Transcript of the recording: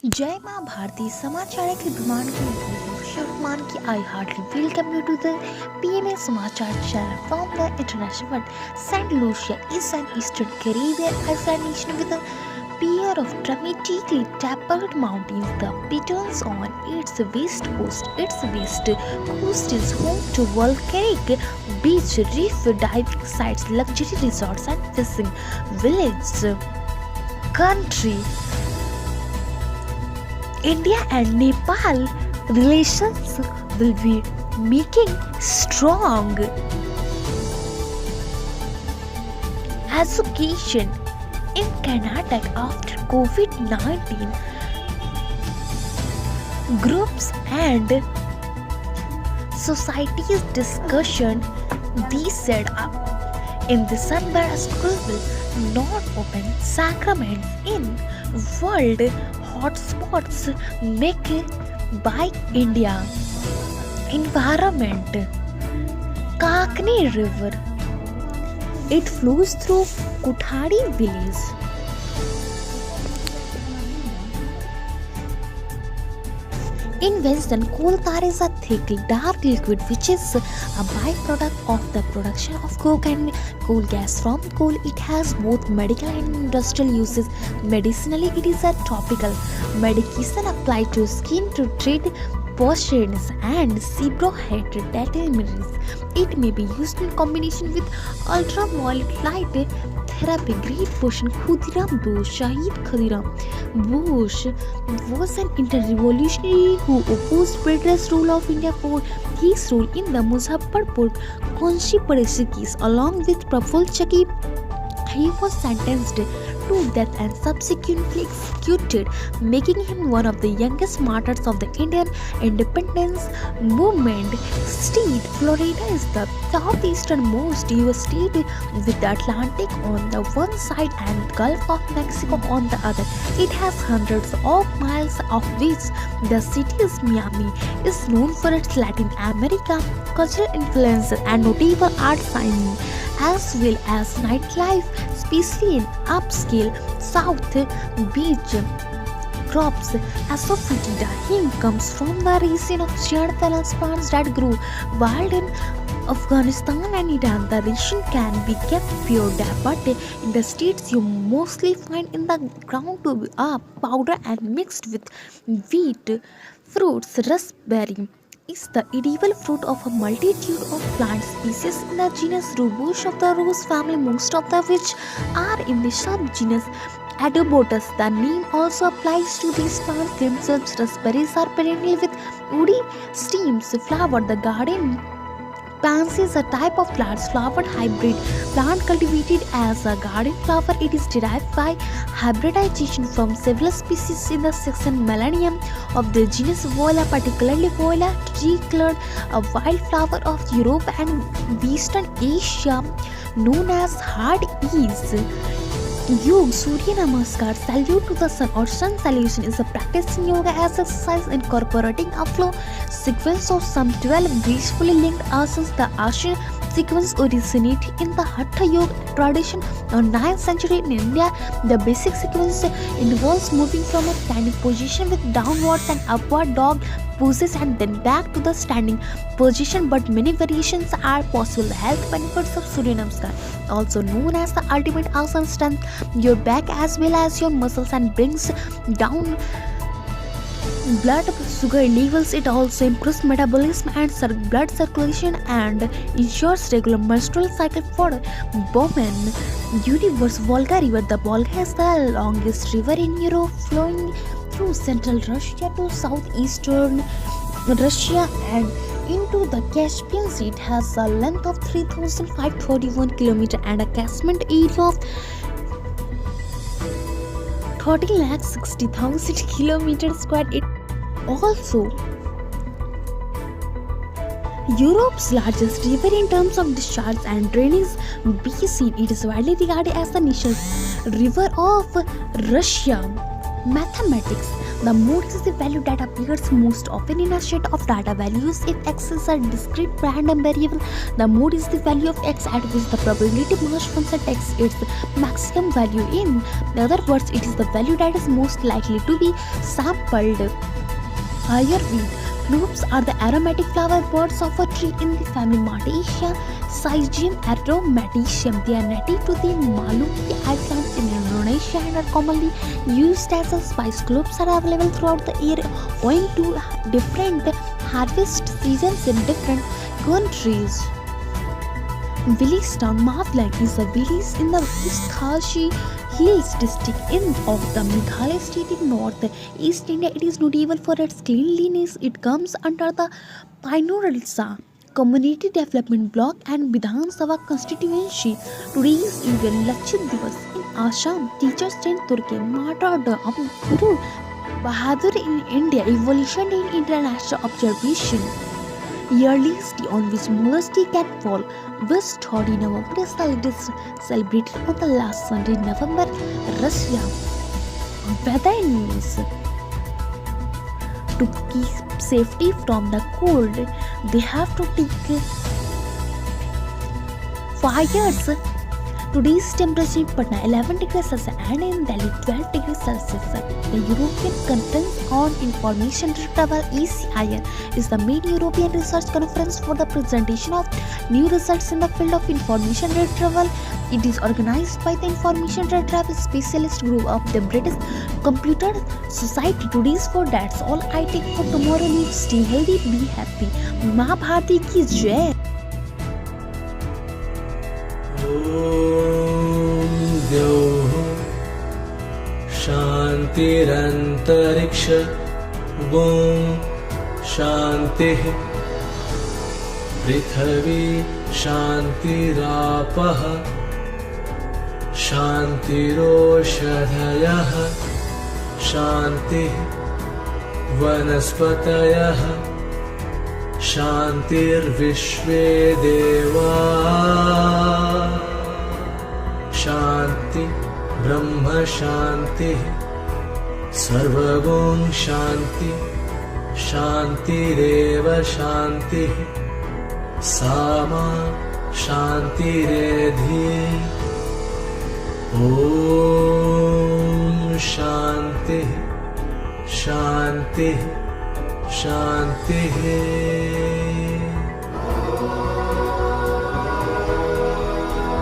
जय मां भारती समाचार के विमान की शर्मान की I heartily welcome you to the PMA Samachar channel from the international world. Saint Lucia is an eastern Caribbean island nation with a pair of dramatically dappled mountains. The Pitons on its west coast. Its west coast is home to volcanic beach, reef diving sites, luxury resorts, and fishing villages. Country India and Nepal relations will be making strong. Education in Karnataka after COVID-19 groups and society's discussion these said up. In December, a school will not open sacraments in world hotspots make by India. Environment Kakni River. It flows through Kuthari village. In Western, coal tar is a thick, dark liquid which is a byproduct of the production of coke and coal gas from coal. It has both medical and industrial uses. Medicinally, it is a topical medication applied to skin to treat posturings and seborrheic dermatitis. It may be used in combination with ultraviolet light therapy. Great portion Khudiram Bose, Shahid Khudiram Bose was an inter-revolutionary who opposed British rule of India for his role in the Muzaffarpur conspiracy case. Along with Praful Chaki, he was sentenced to death and subsequently executed, making him one of the youngest martyrs of the Indian independence movement. State Florida is the southeasternmost US state with the Atlantic on the one side and Gulf of Mexico on the other. It has hundreds of miles of beach. The city is Miami is known for its Latin America cultural influences and notable art signing, as well as nightlife, especially in upscale South Beach. Crops Asafoetida heme comes from the region of Jardala plants that grow wild in Afghanistan and Iran. The region can be kept pure, but in the states you mostly find in the ground to be powder and mixed with wheat. Fruits Raspberry is the edible fruit of a multitude of plant species in the genus Rubus of the rose family, most of the which are in the subgenus Adobotus. The name also applies to these plants themselves. Raspberries are perennial with woody stems. Flower The garden pansy is a type of flowered hybrid plant cultivated as a garden flower. It is derived by hybridization from several species in the second millennium of the genus Viola, particularly Viola tricolored, a wildflower of Europe and Western Asia, known as heart ease. Yoga Surya Namaskar salute to the sun or sun salutation is a practice in yoga as exercise incorporating a flow sequence of some 12 gracefully linked asanas. The asana sequence originated in the Hatha Yoga tradition of 9th century in India. The basic sequence involves moving from a standing position with downwards and upward dog poses and then back to the standing position, but many variations are possible. The health benefits of Surya Namaskar, also known as the ultimate asana, strengthens your back as well as your muscles and brings down blood sugar levels. It also improves metabolism and blood circulation and ensures regular menstrual cycle for women. Universe Volga River. The Volga is the longest river in Europe, flowing through central Russia to southeastern Russia and into the Caspian Sea. It has a length of 3,531 km and a catchment area of 30,60,000 km square. It also Europe's largest river in terms of discharge and drainage basin. It is widely regarded as the national river of Russia. Mathematics. The mode is the value that appears most often in a set of data values. If x is a discrete random variable, the mode is the value of x at which the probability merge function takes its maximum value. In other words, it is the value that is most likely to be sampled. Higher wheat. Cloves are the aromatic flower birds of a tree in the family Martaceae, Syzygium aromaticaceum. They are native to the Maluku Islands in Indonesia and are commonly used as a spice. Cloves are available throughout the year owing to different harvest seasons in different countries. Willistown, Mawlang is a village in the East Khashi Hills district of the Meghalaya state in north-east India. It is notable for its cleanliness. It comes under the Painoralsa Community Development Block and Vidhan Sabha constituency. Today is even Lakshit Divas in Assam. Teachers Day in Turkey. Martyrdom of Guru Bahadur in India. Evolution in international observation. Yearliest on which Mother's Day can fall. West 30 November is celebrated on the last Sunday in November. Russia. Weather news. To keep safety from the cold, they have to take fires. Today's temperature in Patna 11 degrees Celsius and in Delhi 12 degrees Celsius. The European Conference on Information Retrieval (ECIR) is the main European research conference for the presentation of new results in the field of information retrieval. It is organized by the Information Retrieval Specialist Group of the British Computer Society. Today's for that's all I take for tomorrow. Live, stay healthy, be happy. माँ भारती की जय. द्यौः शान्तिरन्तरिक्ष ॐ शान्तिः पृथिवी शान्तिरापः शान्तिरोषधयः शान्तिः वनस्पतयः शान्तिर्विश्वे देवा शान्ति ब्रह्म शान्तिः सर्वगुण शान्ति शान्तिरेव शान्तिः सामा शान्तिरेधि ॐ शान्तिः शान्तिः शान्तिः